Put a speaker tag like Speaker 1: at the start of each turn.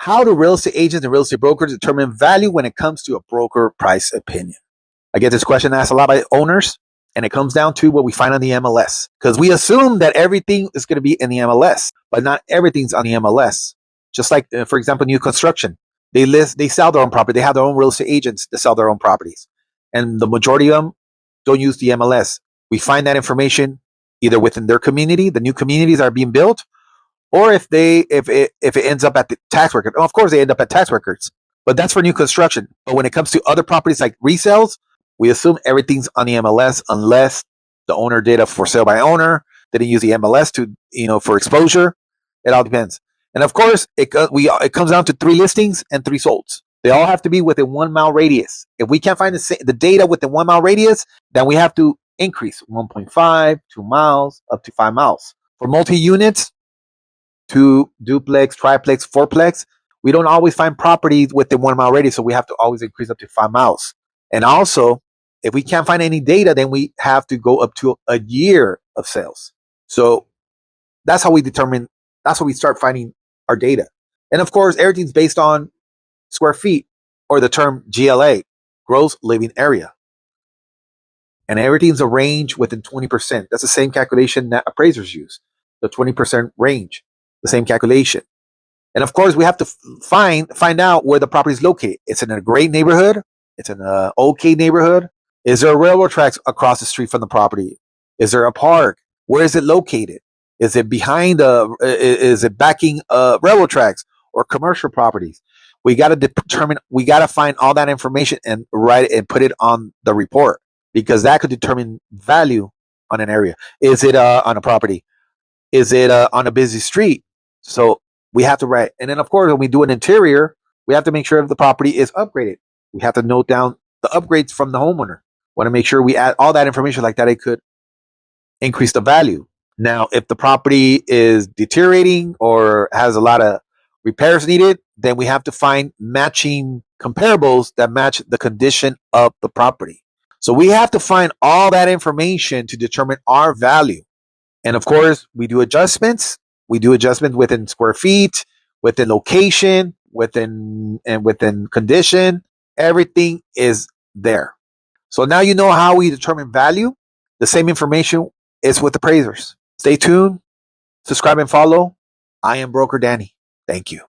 Speaker 1: How do real estate agents and real estate brokers determine value when it comes to a broker price opinion? I get this question asked a lot by owners, and it comes down to what we find on the MLS, because we assume that everything is going to be in the MLS, but not everything's on the MLS. Just like, for example, new construction, they sell their own property. They have their own real estate agents that sell their own properties, and the majority of them don't use the MLS. We find that information either within their community, the new communities are being built, or if it ends up at the tax record. Of course, they end up at tax records, but that's for new construction. But when it comes to other properties like resales, we assume everything's on the MLS unless the owner did a for sale by owner, didn't use the MLS to for exposure. It all depends. And of course, it comes down to 3 listings and 3 solds. They all have to be within 1 mile radius. If we can't find the data within 1 mile radius, then we have to increase 1.5, 2 miles, up to 5 miles. For multi-units, 2 duplex, triplex, fourplex, we don't always find properties within 1 mile radius, so we have to always increase up to 5 miles. And also, if we can't find any data, then we have to go up to a year of sales. So that's how we start finding our data. And of course, everything's based on square feet, or the term GLA, gross living area. And everything's a range within 20%. That's the same calculation that appraisers use, the 20% range, the same calculation. And of course, we have to find out where the property is located. It's in a great neighborhood. It's in an okay neighborhood. Is there railroad tracks across the street from the property? Is there a park? Where is it located? Is it behind is it backing railroad tracks or commercial properties? We got to find all that information and write it and put it on the report, because that could determine value on an area. Is it on a property? Is it on a busy street? So we have to write. And then of course, when we do an interior, we have to make sure the property is upgraded. We have to note down the upgrades from the homeowner. Want to make sure we add all that information like that. It could increase the value. Now, if the property is deteriorating or has a lot of repairs needed, then we have to find matching comparables that match the condition of the property. So we have to find all that information to determine our value. And of course, we do adjustments. We do adjustments within square feet, within location, within condition. Everything is there. So now you know how we determine value. The same information is with appraisers. Stay tuned, subscribe and follow. I am Broker Danny. Thank you.